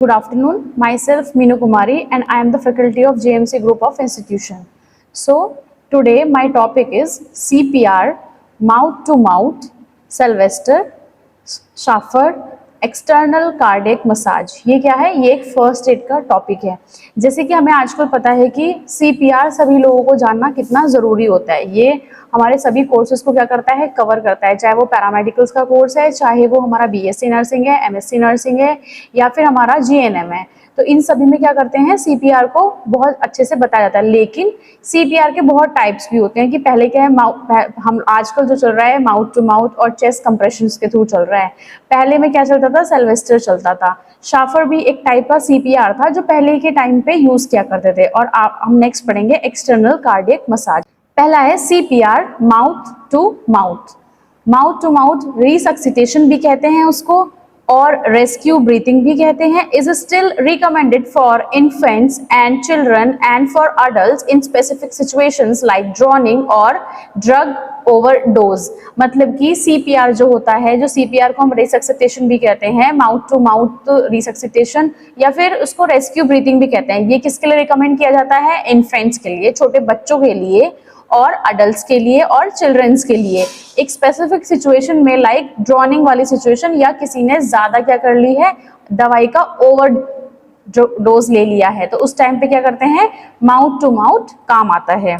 Good afternoon. Myself Meenu Kumari and I am the faculty of JMC Group of Institution. So today my topic is CPR, mouth to mouth, Sylvester, Schaffer, external cardiac massage. ये क्या है? ये एक first aid का topic है। जैसे कि हमें आजकल पता है कि सीपीआर सभी लोगों को जानना कितना ज़रूरी होता है। ये हमारे सभी कोर्सेज को क्या करता है? कवर करता है, चाहे वो पैरामेडिकल्स का कोर्स है, चाहे वो हमारा बीएससी नर्सिंग है, एमएससी नर्सिंग है या फिर हमारा जीएनएम है। तो इन सभी में क्या करते हैं? सीपीआर को बहुत अच्छे से बताया जाता है। लेकिन सीपीआर के बहुत टाइप्स भी होते हैं कि पहले क्या है, हम आजकल जो चल रहा है माउथ टू माउथ और चेस्ट कंप्रेशंस के थ्रू चल रहा है। पहले में क्या चलता था? सिल्वेस्टर चलता था। शाफर भी एक टाइप का सीपीआर था जो पहले के टाइम पे यूज किया करते थे। और हम नेक्स्ट पढ़ेंगे एक्सटर्नल कार्डियक मसाज। पहला है CPR, mouth to mouth. Mouth to mouth resuscitation भी कहते हैं उसको और रेस्क्यू ब्रीथिंग भी कहते हैं। Is still recommended for infants and children and for adults in specific situations like drowning और ड्रग ओवरडोज। मतलब कि सीपीआर जो होता है, जो सीपीआर को हम रिसक्सिटेशन भी कहते हैं, माउथ टू माउथ रिसक्सिटेशन या फिर उसको रेस्क्यू ब्रीथिंग भी कहते हैं। ये किसके लिए रिकमेंड किया जाता है? इन्फेंट्स के लिए, छोटे बच्चों के लिए और अडल्ट्स के लिए और चिल्ड्रंस के लिए। एक स्पेसिफिक सिचुएशन में लाइक ड्रॉनिंग वाली सिचुएशन या किसी ने ज्यादा क्या कर ली है, दवाई का ओवर डोज ले लिया है, तो उस टाइम पे क्या करते हैं? माउथ टू माउथ काम आता है।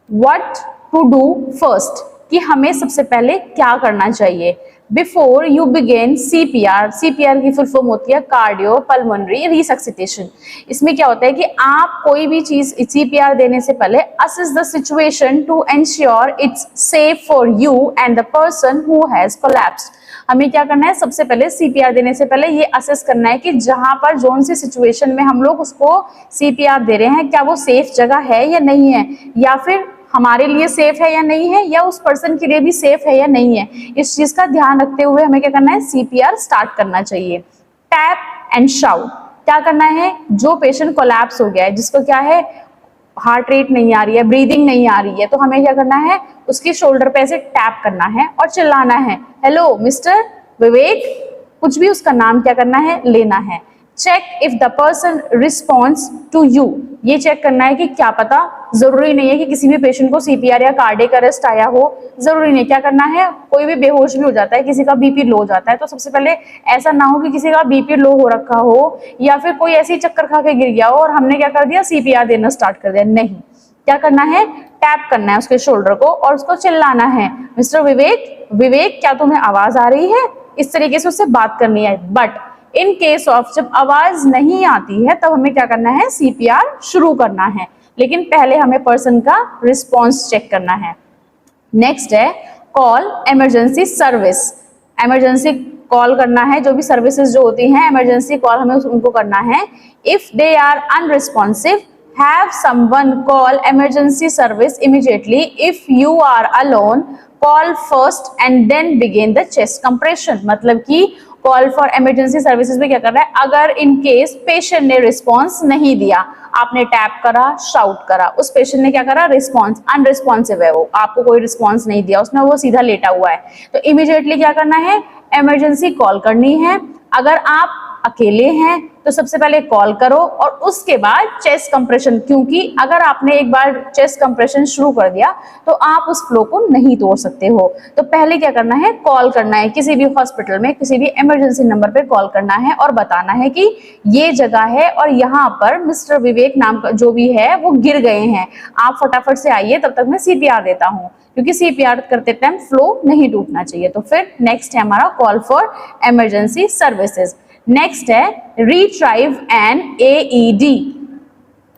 व्हाट टू डू फर्स्ट, कि हमें सबसे पहले क्या करना चाहिए before you begin CPR. CPR की फुल फॉर्म होती है कार्डियो पल्मोनरी रिसक्सिटेशन। इसमें क्या होता है कि आप कोई भी चीज सीपीआर देने से पहले assess the situation to ensure it's safe for you and the person who has collapsed. हमें क्या करना है? सबसे पहले सीपीआर देने से पहले ये असेस करना है कि जहां पर जोन सी सिचुएशन में हम लोग उसको सीपीआर दे रहे हैं, क्या वो सेफ जगह है या नहीं है, या फिर हमारे लिए सेफ है या नहीं है, या उस पर्सन के लिए भी सेफ है या नहीं है। इस चीज का ध्यान रखते हुए हमें क्या करना है? सीपीआर स्टार्ट करना चाहिए। टैप एंड शाउट, क्या करना है? जो पेशेंट कोलैप्स हो गया है, जिसको क्या है, हार्ट रेट नहीं आ रही है, ब्रीदिंग नहीं आ रही है, तो हमें क्या करना है? उसकी शोल्डर पे ऐसे टैप करना है और चिल्लाना है, हेलो मिस्टर विवेक, कुछ भी उसका नाम क्या करना है? लेना है। Check if the person response to you, ये चेक करना है कि क्या पता, जरूरी नहीं है कि किसी भी पेशेंट को सीपीआर या कार्डियक अरेस्ट आया हो, जरूरी नहीं। क्या करना है? कोई भी बेहोश भी हो जाता है, किसी का बीपी लो हो जाता है, तो सबसे पहले ऐसा ना हो कि किसी का बीपी लो हो रखा हो या फिर कोई ऐसी चक्कर खा के गिर गया हो और हमने क्या कर दिया? सीपीआर देना स्टार्ट कर दिया। नहीं, क्या करना है? टैप करना है उसके शोल्डर को और उसको चिल्लाना है, मिस्टर विवेक, विवेक क्या तुम्हें आवाज आ रही है? इस तरीके से उससे बात करनी है। बट इन केस ऑफ जब आवाज नहीं आती है तब हमें क्या करना है? सीपीआर शुरू करना है, लेकिन पहले हमें पर्सन का रिस्पॉन्स चेक करना है। नेक्स्ट है call emergency service. Emergency call करना है, जो भी सर्विसेज जो होती हैं इमरजेंसी कॉल हमें उनको करना है। If they are unresponsive have someone call emergency service immediately. If you are alone, call first and then begin the chest compression। मतलब कि कॉल फॉर इमरजेंसी सर्विसेज में क्या कर रहा है? अगर इन केस पेशेंट ने रिस्पॉन्स नहीं दिया, आपने टैप करा, शाउट करा, उस पेशेंट ने क्या करा? रिस्पॉन्स अनरिस्पॉन्सिव है, वो आपको कोई रिस्पॉन्स नहीं दिया उसने, वो सीधा लेटा हुआ है, तो इमीडिएटली क्या करना है? इमरजेंसी कॉल करनी है। अगर आप अकेले हैं तो सबसे पहले कॉल करो और उसके बाद चेस्ट कंप्रेशन, क्योंकि अगर आपने एक बार चेस्ट कंप्रेशन शुरू कर दिया तो आप उस फ्लो को नहीं तोड़ सकते हो। तो पहले क्या करना है? कॉल करना है, किसी भी हॉस्पिटल में किसी भी इमरजेंसी नंबर पे कॉल करना है और बताना है कि ये जगह है और यहाँ पर मिस्टर विवेक नाम का जो भी है वो गिर गए हैं, आप फटाफट से आइए, तब तक मैं सीपीआर देता हूँ, क्योंकि सीपीआर करते टाइम फ्लो नहीं टूटना चाहिए। तो फिर नेक्स्ट है हमारा call for emergency services. Next है retrieve an AED.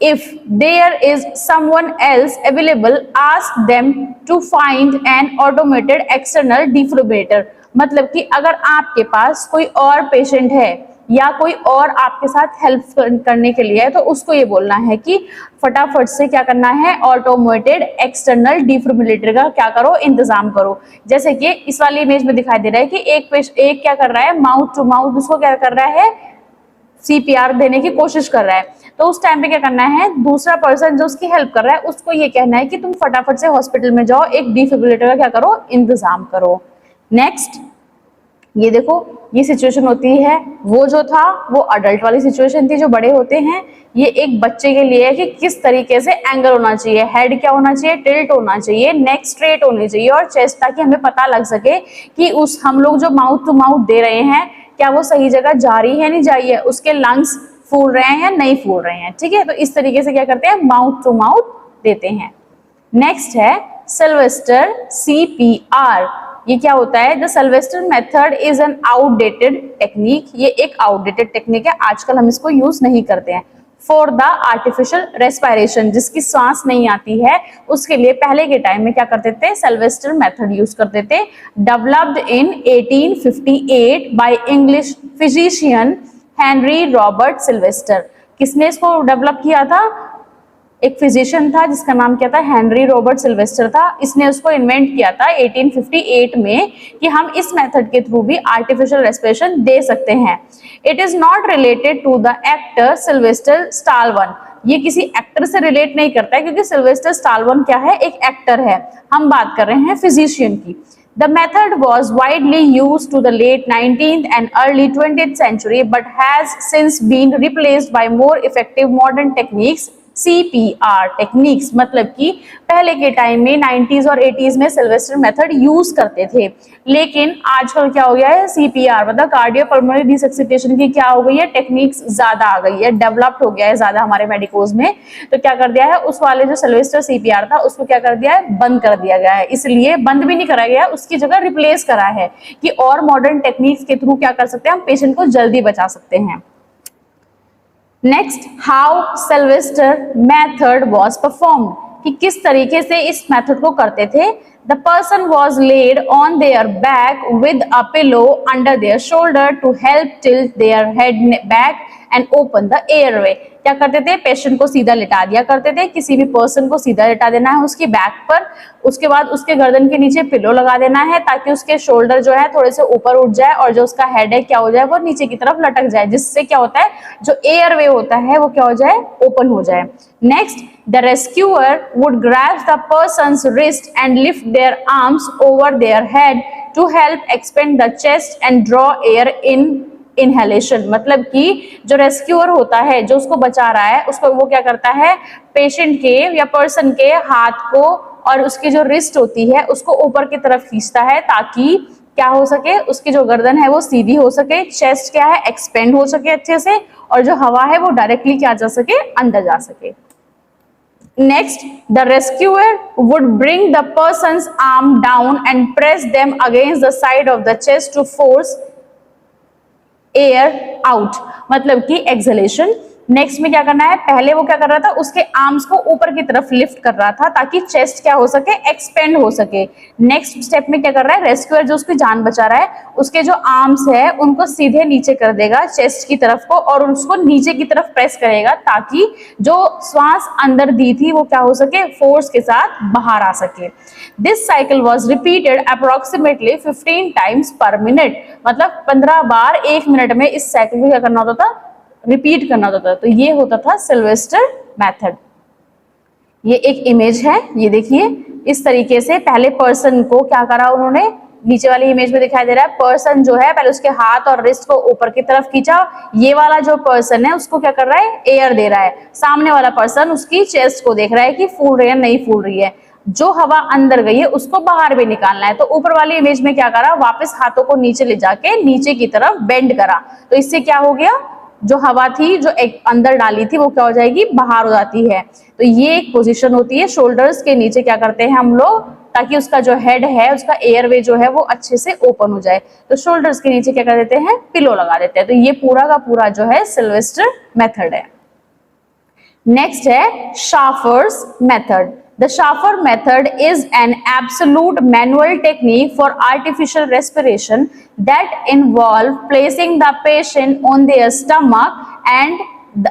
If there is someone else available, ask them to find an automated external defibrillator। मतलब कि अगर आपके पास कोई और पेशेंट है या कोई और आपके साथ हेल्प करने के लिए है, तो उसको ये बोलना है कि फटाफट से क्या करना है? ऑटोमेटेड एक्सटर्नल डिफिब्रिलेटर का क्या करो? इंतजाम करो। जैसे कि इस वाली इमेज में दिखाई दे रहा है कि एक क्या कर रहा है? माउथ टू माउथ उसको क्या कर रहा है? सीपीआर देने की कोशिश कर रहा है। तो उस टाइम पे क्या करना है? दूसरा पर्सन जो उसकी हेल्प कर रहा है उसको ये कहना है कि तुम फटाफट से हॉस्पिटल में जाओ, एक डिफिब्रिलेटर का क्या करो? इंतजाम करो। नेक्स्ट ये देखो, ये सिचुएशन होती है, वो जो था वो अडल्ट वाली सिचुएशन थी, जो बड़े होते हैं। ये एक बच्चे के लिए है कि किस तरीके से एंगल होना चाहिए, हेड क्या होना चाहिए, टिल्ट होना चाहिए, नेक स्ट्रेट होनी चाहिए और चेस्ट, ताकि हमें पता लग सके कि उस हम लोग जो माउथ टू माउथ दे रहे हैं क्या वो सही जगह जा रही है नहीं जा रही है, उसके लंग्स फूल रहे हैं या नहीं फूल रहे हैं। ठीक है, तो इस तरीके से क्या करते हैं, माउथ टू माउथ देते हैं। नेक्स्ट है सिल्वेस्टर CPR। ये क्या होता है, the Sylvester method is an outdated technique. ये एक आउटडेटेड टेक्निक है, आजकल हम इसको यूज नहीं करते हैं। फॉर द आर्टिफिशियल रेस्पिरेशन, जिसकी सांस नहीं आती है उसके लिए पहले के टाइम में क्या करते थे, सिल्वेस्टर मेथड यूज करते थे। Developed in 1858 by English physician Henry Robert Sylvester. किसने इसको डेवलप किया था, एक फिजिशियन था जिसका नाम क्या था, हेनरी रॉबर्ट सिल्वेस्टर था। इसने उसको इन्वेंट किया था 1858 में कि हम इस मेथड के थ्रू भी आर्टिफिशियल रेस्पिरेशन दे सकते हैं। It is not related to the actor Sylvester Stallone. ये किसी एक्टर से रिलेट नहीं करता है, क्योंकि सिल्वेस्टर स्टालोन क्या है, एक एक्टर है। हम बात कर रहे हैं फिजिशियन की। The method was widely used to the late 19th and early 20th century, but has since been replaced by more effective modern techniques, CPR techniques. मतलब कि पहले के टाइम में 90s और 80s में सिल्वेस्टर मेथड यूज करते थे, लेकिन आजकल क्या हो गया है, CPR मतलब कार्डियोपल्मोनरी रिसक्सिटेशन की क्या हो गई है, टेक्निक्स ज्यादा आ गई है, डेवलप्ड हो गया है ज्यादा हमारे मेडिकोज में। तो क्या कर दिया है, उस वाले जो सिल्वेस्टर CPR था उसको क्या कर दिया है, बंद कर दिया गया है। इसलिए बंद भी नहीं करा गया, उसकी जगह रिप्लेस करा है कि और मॉडर्न टेक्निक्स के थ्रू क्या कर सकते हैं, हम पेशेंट को जल्दी बचा सकते हैं। Next, how Sylvester method was performed, कि किस तरीके से इस मेथड को करते थे। The person was laid on their back with a pillow under their shoulder to help tilt their head back and open the airway. क्या करते थे, पेशेंट को सीधा लिटा दिया करते थे, किसी भी पर्सन को सीधा लिटा देना है उसकी बैक पर, उसके बाद उसके गर्दन के नीचे पिलो लगा देना है ताकि उसके शोल्डर जो है थोड़े से ऊपर उठ जाए और जो उसका हेड है क्या हो जाए, वो नीचे की तरफ लटक जाए, जिससे क्या होता है, जो एयरवे होता है वो क्या हो जाए, ओपन हो जाए। Next, the rescuer would grab the person's wrist and lift their arms over their head to help expand the chest and draw air in inhalation. मतलब कि जो रेस्क्यूअर होता है, जो उसको बचा रहा है, उसको वो क्या करता है, पेशेंट के या पर्सन के हाथ को और उसकी जो रिस्ट होती है उसको ऊपर की तरफ खींचता है ताकि क्या हो सके, उसकी जो गर्दन है वो सीधी हो सके, चेस्ट क्या है, एक्सपेंड हो सके अच्छे से, और जो हवा है वो डायरेक्टली क्या जा सके, अंदर जा सके। Next, the rescuer would bring the person's arm down and press them against the side of the chest to force air out, मतलब कि एक्सहेलेशन। नेक्स्ट में क्या करना है, पहले वो क्या कर रहा था, उसके आर्म्स को ऊपर की तरफ लिफ्ट कर रहा था ताकि चेस्ट क्या हो सके, एक्सपेंड हो सके। नेक्स्ट स्टेप में क्या कर रहा है, रेस्क्यूअर जो उसकी जान बचा रहा है, उसके जो आर्म्स है उनको सीधे नीचे कर देगा चेस्ट की तरफ को और उसको नीचे की तरफ प्रेस करेगा ताकि जो श्वास अंदर दी थी वो क्या हो सके, फोर्स के साथ बाहर आ सके। This cycle was repeated approximately 15 times पर मिनट, मतलब 15 बार 1 मिनट में इस साइकिल को क्या करना होता था, रिपीट करना होता था। तो ये होता था सिल्वेस्टर मेथड। ये एक इमेज है, ये देखिए, इस तरीके से पहले पर्सन को क्या करा उन्होंने, नीचे वाली इमेज में दिखाई दे रहा है, पर्सन जो है पहले उसके हाथ और रिस्ट को ऊपर की तरफ खींचा, ये वाला जो पर्सन है उसको क्या कर रहा है, एयर दे रहा है, सामने वाला पर्सन उसकी चेस्ट को देख रहा है कि फूल रही है नहीं फूल रही है, जो हवा अंदर गई है उसको बाहर भी निकालना है। तो ऊपर वाली इमेज में क्या करा, वापस हाथों को नीचे ले जाके नीचे की तरफ बेंड करा, तो इससे क्या हो गया, जो हवा थी जो एक अंदर डाली थी वो क्या हो जाएगी, बाहर हो जाती है। तो ये एक पोजीशन होती है, शोल्डर्स के नीचे क्या करते हैं हम लोग, ताकि उसका जो हेड है, उसका एयरवे जो है वो अच्छे से ओपन हो जाए, तो शोल्डर्स के नीचे क्या कर देते हैं, पिलो लगा देते हैं। तो ये पूरा का पूरा जो है सिल्वेस्टर मेथड है। नेक्स्ट है शाफर्स method. The Schaffer method is an absolute manual technique for artificial respiration that involves placing the patient on their stomach and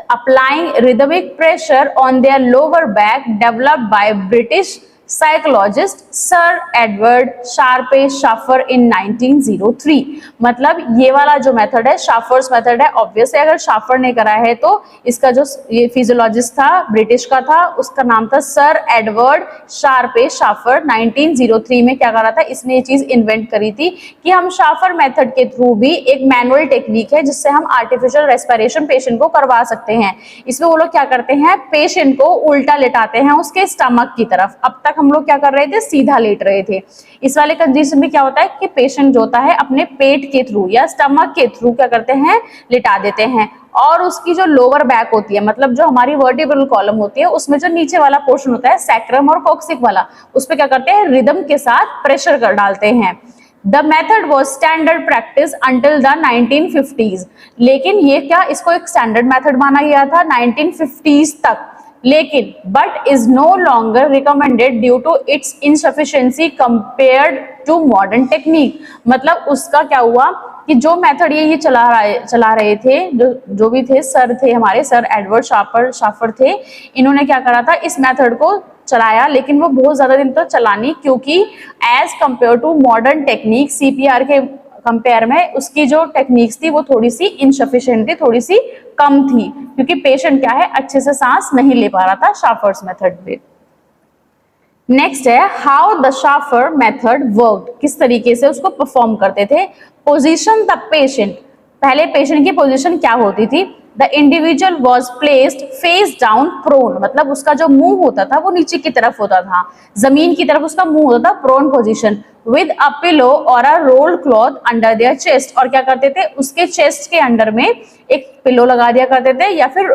applying rhythmic pressure on their lower back, developed by British psychologist sir Edward Sharpey Schafer in 1903। मतलब ये वाला जो method है शाफर्स method है, obviously अगर शाफर ने करा है तो इसका जो ये फिजियोलॉजिस्ट था ब्रिटिश का था, उसका नाम था सर एडवर्ड शार्पे शाफर। 1903 में क्या करा था, इसने ये चीज इन्वेंट करी थी कि हम शाफर मेथड के थ्रू भी एक मैनुअल टेक्निक है जिससे हम आर्टिफिशियल रेस्पिरेशन पेशेंट को करवा सकते हैं। इसमें वो लोग क्या करते हैं, पेशेंट को उल्टा लेटाते हैं उसके स्टमक की तरफ। अब तक हम लोग क्या कर रहे थे, सीधा लेट रहे थे। इस वाले कंडीशन में क्या होता है कि पेशेंट जो होता है अपने पेट के थ्रू या स्टमक के थ्रू क्या करते हैं, लिटा देते हैं, और उसकी जो लोअर बैक होती है, मतलब जो हमारी वर्टिब्रल कॉलम होती है, उसमें जो नीचे वाला पोर्शन होता है सैक्रम और कॉक्सिक वाला, उस पर क्या करते हैं, रिदम के साथ प्रेशर कर डालते हैं। The method was standard practice until the 1950s। लेकिन ये क्या, इसको एक स्टैंडर्ड मेथड माना गया था 1950s तक, लेकिन but is no longer recommended due to its insufficiency compared to modern technique. मतलब उसका क्या हुआ कि जो मेथड ये चला रहे थे, जो भी थे सर थे हमारे, सर एडवर्ड शाफर थे, इन्होंने क्या करा था, इस मेथड को चलाया, लेकिन वो बहुत ज्यादा दिन तक चला नहीं, क्योंकि as compare to modern technique CPR के कंपेयर में उसकी जो टेक्निक्स थी वो थोड़ी सी इनसफिशिएंट थी, थोड़ी सी कम थी, क्योंकि पेशेंट क्या है अच्छे से सांस नहीं ले पा रहा था शाफर्स मेथड में। नेक्स्ट है how the Schafer method worked, किस तरीके से उसको परफॉर्म करते थे। पोजीशन द पेशेंट, पहले पेशेंट की पोजीशन क्या होती थी, the individual was placed face down prone, मतलब उसका जो मुंह होता था वो नीचे की तरफ होता था, जमीन की तरफ उसका मुंह होता था, prone position, with a pillow और a rolled cloth under their chest. और क्या करते थे, उसके चेस्ट के अंडर में एक पिलो लगा दिया करते थे या फिर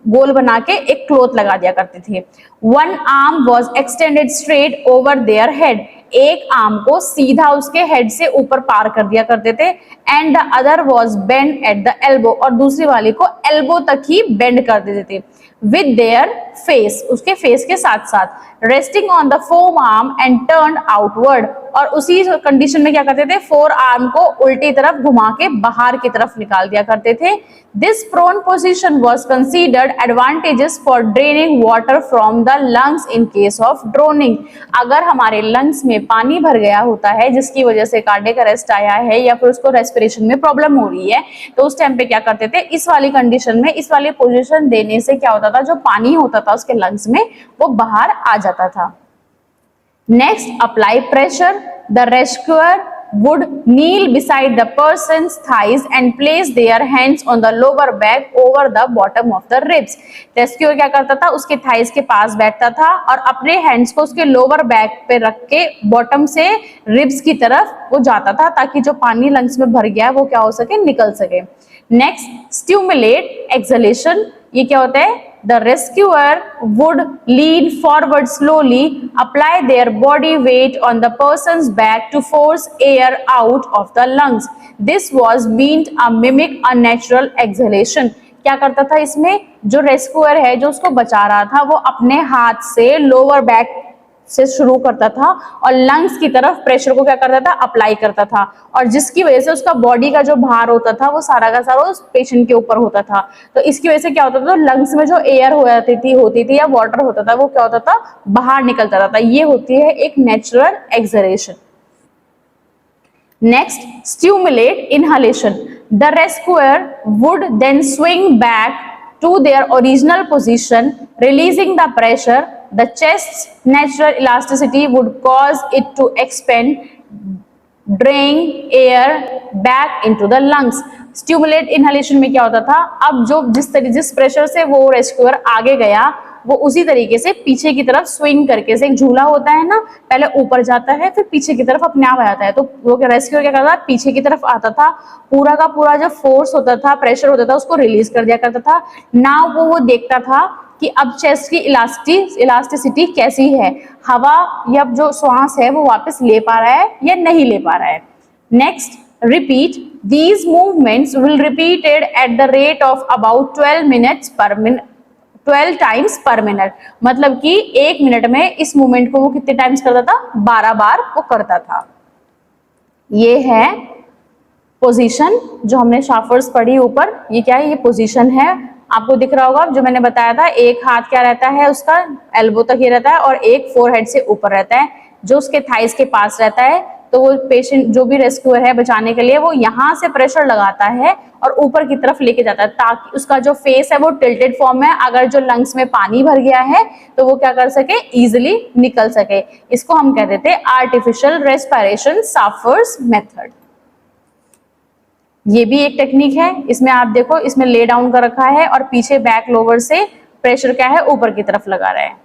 गोल बना के एक क्लॉथ लगा दिया करते थे। One arm was extended straight over their head, एक आर्म को सीधा उसके हेड से ऊपर पार कर दिया करते थे, and the other was bend at the elbow, और दूसरी वाली को एल्बो तक ही बेंड कर देते थे, विद देयर फेस, उसके फेस के साथ साथ, resting on the four arm and turned outward, और उसी कंडीशन में क्या करते थे, फोर आर्म को उल्टी तरफ घुमा के बाहर की तरफ निकाल दिया करते थे। This prone position was considered advantages for draining water from the lungs in case of drowning. अगर हमारे लंग्स में पानी भर गया होता है जिसकी वजह से कार्डियक अरेस्ट आया है या फिर उसको रेस्पिरेशन में प्रॉब्लम हो रही है, तो उस टाइम पे क्या करते थे, इस वाली कंडीशन में इस वाली पोजीशन देने से क्या होता था, जो पानी होता था उसके लंग्स में वो बाहर आ जाता था। Next, apply pressure. The rescuer would kneel beside the person's thighs and place their hands on the lower back over the bottom of the ribs. Rescuer क्या करता था, उसके थाइज के पास बैठता था और अपने हैंड्स को उसके लोअर बैक पे रख के बॉटम से रिब्स की तरफ वो जाता था, ताकि जो पानी लंग्स में भर गया है वो क्या हो सके, निकल सके। Next, stimulate exhalation. ये क्या होता है, the rescuer would lean forward slowly, apply their body weight on the person's back to force air out of the lungs. This was meant a mimic a natural exhalation. क्या करता था इसमें, जो rescuer है जो उसको बचा रहा था वो अपने हाथ से लोअर बैक से शुरू करता था और लंग्स की तरफ प्रेशर को क्या करता था, अप्लाई करता था, और जिसकी वजह से उसका बॉडी का जो भार होता था वो सारा का सारा उस पेशेंट के ऊपर होता था। तो इसकी वजह से क्या होता था, तो लंग्स में जो एयर होती थी या वाटर होता था वो क्या होता था, बाहर निकल जाता था। ये होती है एक natural exhalation. Next, stimulate inhalation. The rescuer would then swing back to their original position, releasing the pressure. The chest's natural elasticity would cause it to expand, drawing air back into the lungs. Stimulate inhalation में क्या होता था, अब जो जिस pressure से वो rescuer आगे गया वो उसी तरीके से पीछे की तरफ स्विंग करके, से एक झूला होता है ना, पहले ऊपर जाता है फिर पीछे की तरफ अपने आप आ जाता है, तो वो रेस्क्यूअर क्या करता था, पीछे की तरफ आता था, पूरा का पूरा जो फोर्स होता था, प्रेशर होता था, उसको रिलीज कर दिया करता था। नाउ वो देखता था कि अब चेस्ट की इलास्टिसिटी कैसी है, हवा या जो श्वास है वो वापस ले पा रहा है या नहीं ले पा रहा है। Next, repeat these movements will repeated at the rate of about 12 times per minute। मतलब कि 1 मिनट में इस मूवमेंट को वो कितने टाइम्स करता था, 12 बार वो करता था। ये है पोजीशन जो हमने शाफर्स पढ़ी ऊपर, ये क्या है, ये पोजीशन है। आपको दिख रहा होगा जो मैंने बताया था, एक हाथ क्या रहता है उसका एल्बो तक ही रहता है और एक फोरहेड से ऊपर रहता है जो उसके थाइस के पास रहता है। तो वो पेशेंट जो भी रेस्क्यूअर है बचाने के लिए वो यहाँ से प्रेशर लगाता है और ऊपर की तरफ लेके जाता है ताकि उसका जो फेस है वो टिल्टेड फॉर्म में, अगर जो लंग्स में पानी भर गया है तो वो क्या कर सके, इजिली निकल सके। इसको हम कह देते हैं आर्टिफिशियल रेस्पिरेशन साफर्स मेथड। ये भी एक टेक्निक है। इसमें आप देखो, इसमें ले डाउन कर रखा है और पीछे बैक लोअर से प्रेशर क्या है, ऊपर की तरफ लगा रहा है।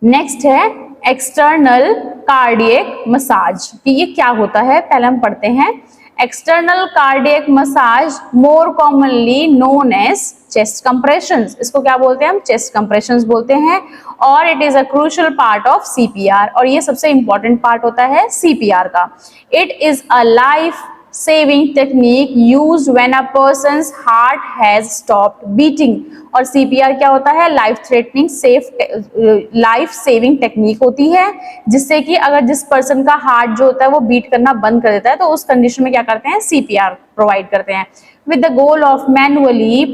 नेक्स्ट है एक्सटर्नल कार्डियक मसाज, कि ये क्या होता है पहले हम पढ़ते हैं। External cardiac massage more commonly known as chest compressions, इसको क्या बोलते हैं हम, चेस्ट कंप्रेशंस बोलते हैं। और it is a crucial part of CPR, और ये सबसे इंपॉर्टेंट पार्ट होता है सीपीआर का। It is a life saving technique used when a person's heart has stopped beating। और CPR क्या होता है, लाइफ सेविंग टेक्निक होती है जिससे कि अगर जिस पर्सन का हार्ट जो होता है वो बीट करना बंद कर देता है तो उस कंडीशन में क्या करते हैं, CPR प्रोवाइड करते हैं with the goal of manually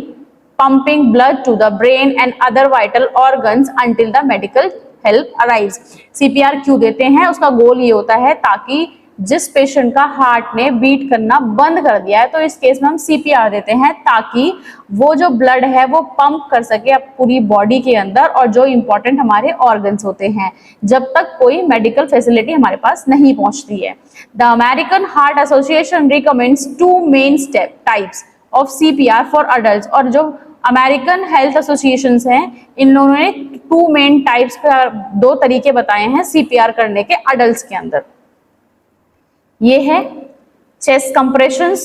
pumping blood to the brain and other vital organs until the medical help arrives। CPR क्यों देते हैं, उसका गोल ये होता है ताकि जिस पेशेंट का हार्ट ने बीट करना बंद कर दिया है तो इस केस में हम CPR देते हैं ताकि वो जो ब्लड है वो पंप कर सके अब पूरी बॉडी के अंदर और जो इंपॉर्टेंट हमारे ऑर्गन्स होते हैं, जब तक कोई मेडिकल फैसिलिटी हमारे पास नहीं पहुंचती है। The American heart association recommends 2 main types of CPR for adult. और जो अमेरिकन हेल्थ एसोसिएशन हैं इन लोगों ने 2 मेन टाइप्स का 2 तरीके बताए हैं CPR करने के अडल्ट के अंदर। ये है चेस्ट कंप्रेशंस,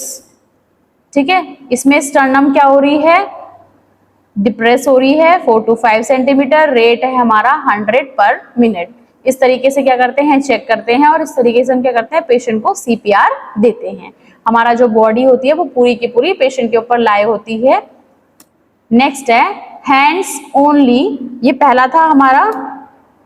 ठीक है। इसमें स्टर्नम क्या हो रही है, डिप्रेस हो रही है 4 to 5 सेंटीमीटर, रेट है हमारा 100 पर मिनट। इस तरीके से क्या करते हैं, चेक करते हैं और इस तरीके से हम क्या करते हैं, पेशेंट को CPR देते हैं। हमारा जो बॉडी होती है वो पूरी की पूरी पेशेंट के ऊपर लाए होती है। नेक्स्ट है हैंड्स ओनली, ये पहला था हमारा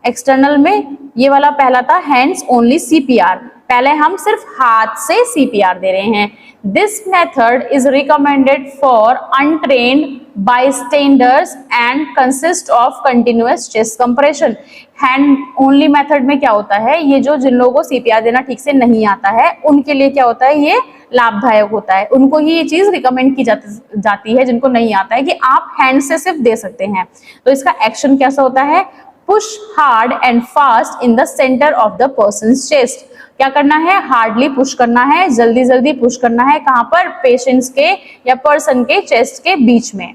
एक्सटर्नल में, ये वाला पहला था हैंड्स ओनली CPR, पहले हम सिर्फ हाथ से CPR दे रहे हैं। This method is recommended for untrained bystanders and consist of continuous chest compression. Hand only method में क्या होता है, ये जो जिन लोगों को CPR देना ठीक से नहीं आता है उनके लिए क्या होता है, ये लाभदायक होता है, उनको ही ये चीज रिकमेंड की जाती है जिनको नहीं आता है कि आप हैंड से सिर्फ दे सकते हैं। तो इसका एक्शन कैसा होता है, push hard and fast in the centre of the persons chest. क्या करना है, हार्डली पुश करना है, जल्दी जल्दी पुश करना है, कहां पर, पेशेंट्स के या पर्सन के चेस्ट के बीच में।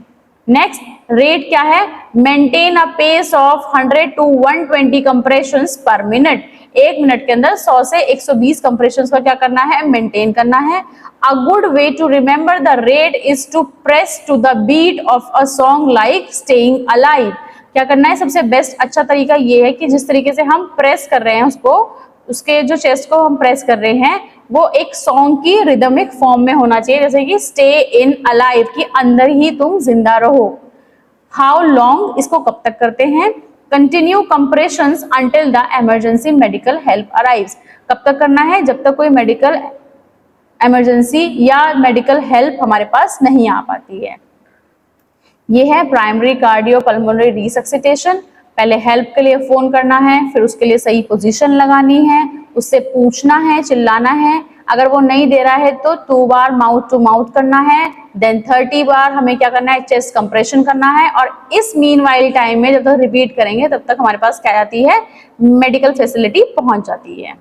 नेक्स्ट रेट क्या है, maintain a pace of 100 to 120 compressions per minute. 1 minute के अंदर 100 से 120 कंप्रेशंस का क्या करना है, मेंटेन करना है। A good way to remember the rate is to press to the beat of a song like staying alive. क्या करना है, सबसे बेस्ट अच्छा तरीका ये है कि जिस तरीके से हम प्रेस कर रहे हैं उसको, उसके जो चेस्ट को हम प्रेस कर रहे हैं वो एक सॉन्ग की रिदमिक फॉर्म में होना चाहिए, जैसे कि स्टे इन अलाइव, कि अंदर ही तुम जिंदा रहो। हाउ लॉन्ग, इसको कब तक करते हैं, continue compressions until the emergency medical help arrives. कब तक करना है, जब तक कोई मेडिकल इमरजेंसी या मेडिकल हेल्प हमारे पास नहीं आ पाती है। ये है प्राइमरी कार्डियोपल्मोनरी रिसक्सिटेशन। पहले हेल्प के लिए फोन करना है, फिर उसके लिए सही पोजीशन लगानी है, उससे पूछना है, चिल्लाना है। अगर वो नहीं दे रहा है तो 2 बार माउथ टू माउथ करना है, देन 30 बार हमें क्या करना है, चेस्ट कंप्रेशन करना है। और इस मीनवाइल टाइम में जब तक रिपीट करेंगे तब तक हमारे पास क्या जाती है, मेडिकल फैसिलिटी पहुंच जाती है।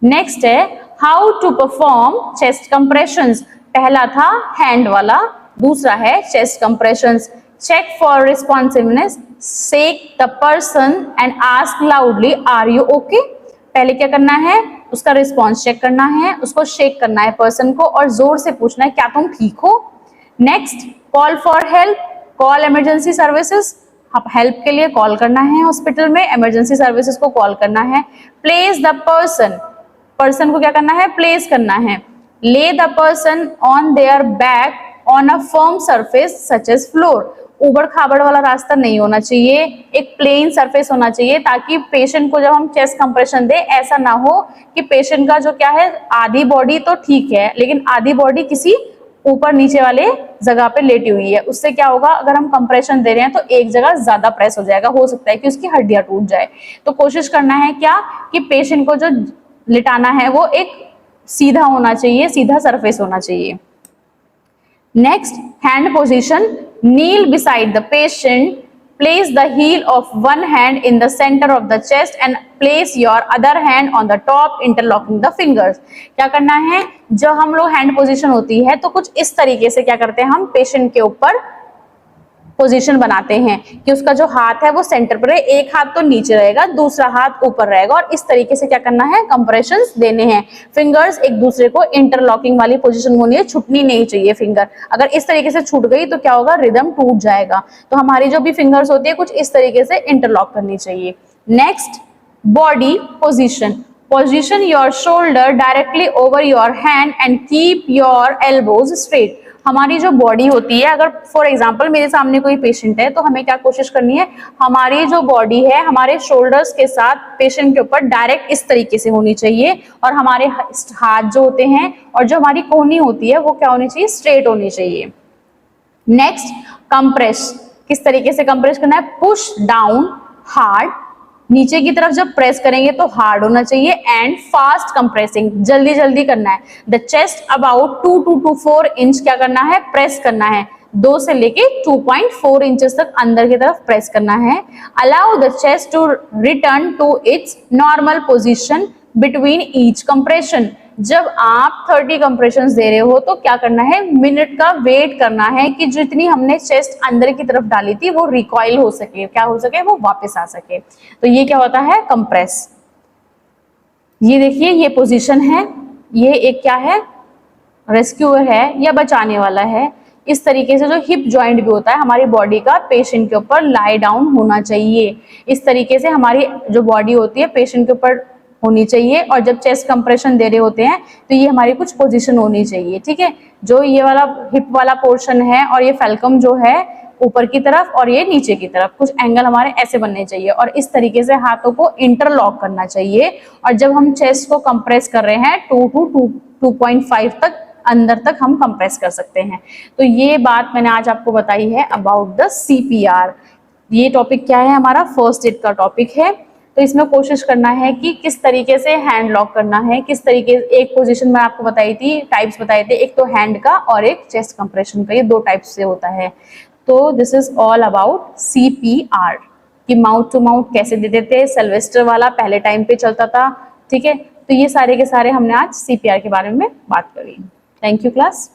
नेक्स्ट है how to perform chest compressions. पहला था हैंड वाला, दूसरा है chest compressions. Check for responsiveness, shake the person and ask loudly are you okay. पहले क्या करना है, उसका रिस्पॉन्स चेक करना है, उसको शेक करना है पर्सन को और जोर से पूछना है क्या तुम ठीक हो। Next call for help, call emergency services, आप हेल्प के लिए कॉल करना है, हॉस्पिटल में इमरजेंसी सर्विसेज को कॉल करना है। प्लेस द पर्सन, पर्सन को क्या करना है, प्लेस करना है। Lay the person on their back on a firm surface such as floor. उबड़ खाबड़ वाला रास्ता नहीं होना चाहिए, एक प्लेन सरफेस होना चाहिए ताकि पेशेंट को जब हम चेस्ट कंप्रेशन दे ऐसा ना हो कि पेशेंट का जो क्या है, आधी बॉडी तो ठीक है लेकिन आधी बॉडी किसी ऊपर नीचे वाले जगह पे लेटी हुई है। उससे क्या होगा, अगर हम कंप्रेशन दे रहे हैं तो एक जगह ज्यादा प्रेस हो जाएगा, हो सकता है कि उसकी हड्डियां टूट जाए। तो कोशिश करना है क्या कि पेशेंट को जो लिटाना है वो एक सीधा होना चाहिए, सीधा सरफेस होना चाहिए। Next, hand position, kneel beside the patient, place the heel of one hand in the center of the chest and place your other hand on the top, interlocking the fingers। क्या करना है, जो हम लोग hand position होती है तो कुछ इस तरीके से क्या करते हैं, हम पेशेंट के ऊपर पोजीशन बनाते हैं कि उसका जो हाथ है वो सेंटर पर है, एक हाथ तो नीचे रहेगा, दूसरा हाथ ऊपर रहेगा, और इस तरीके से क्या करना है, कंप्रेशंस देने हैं। फिंगर्स एक दूसरे को इंटरलॉकिंग वाली पोजीशन होनी है, छूटनी नहीं चाहिए फिंगर। अगर इस तरीके से छूट गई तो क्या होगा, रिदम टूट जाएगा। तो हमारी जो भी फिंगर्स होती है कुछ इस तरीके से इंटरलॉक करनी चाहिए। Next, body position, position your shoulder directly over your hand and keep your elbows straight. हमारी जो बॉडी होती है, अगर फॉर एग्जांपल मेरे सामने कोई पेशेंट है तो हमें क्या कोशिश करनी है, हमारी जो बॉडी है हमारे शोल्डर्स के साथ पेशेंट के ऊपर डायरेक्ट इस तरीके से होनी चाहिए, और हमारे हाथ जो होते हैं और जो हमारी कोहनी होती है वो क्या होनी चाहिए, स्ट्रेट होनी चाहिए। नेक्स्ट, कंप्रेस, किस तरीके से कंप्रेस करना है, पुश डाउन हार्ड, नीचे की तरफ जब प्रेस करेंगे तो हार्ड होना चाहिए, एंड फास्ट कंप्रेसिंग, जल्दी जल्दी करना है। The chest about 2 to 4 inch क्या करना है, प्रेस करना है, 2 से लेके 2.4 इंचेस तक अंदर की तरफ प्रेस करना है। Allow the chest to return to its normal position between each compression. जब आप 30 कंप्रेशंस दे रहे हो तो क्या करना है, मिनट का वेट करना है कि जितनी हमने चेस्ट अंदर की तरफ डाली थी वो रिकॉइल हो सके, क्या हो सके, वो वापस आ सके। तो ये क्या होता है, कंप्रेस। ये देखिए, ये पोजीशन है, ये एक क्या है, रेस्क्यूअर है या बचाने वाला है। इस तरीके से जो हिप जॉइंट भी होता है हमारी बॉडी का, पेशेंट के ऊपर लाई डाउन होना चाहिए। इस तरीके से हमारी जो बॉडी होती है पेशेंट के ऊपर होनी चाहिए, और जब चेस्ट कंप्रेशन दे रहे होते हैं तो ये हमारी कुछ पोजीशन होनी चाहिए। ठीक है, जो ये वाला हिप वाला पोर्शन है और ये फैल्कम जो है ऊपर की तरफ और ये नीचे की तरफ, कुछ एंगल हमारे ऐसे बनने चाहिए, और इस तरीके से हाथों को इंटरलॉक करना चाहिए। और जब हम चेस्ट को कंप्रेस कर रहे हैं 2 to 2.5 तक अंदर तक हम कंप्रेस कर सकते हैं। तो ये बात मैंने आज आपको बताई है अबाउट द CPR। ये टॉपिक क्या है, हमारा फर्स्ट एड का टॉपिक है। तो इसमें कोशिश करना है कि किस तरीके से हैंड लॉक करना है, किस तरीके, एक पोजीशन मैं आपको बताई थी, टाइप्स बताए थे, एक तो हैंड का और एक चेस्ट कंप्रेशन का, ये 2 टाइप्स से होता है। तो this is all about CPR कि माउथ टू माउथ कैसे देते थे, सिल्वेस्टर वाला पहले टाइम पे चलता था। ठीक है, तो ये सारे के सारे हमने आज CPR के बारे में बात करी। Thank you class.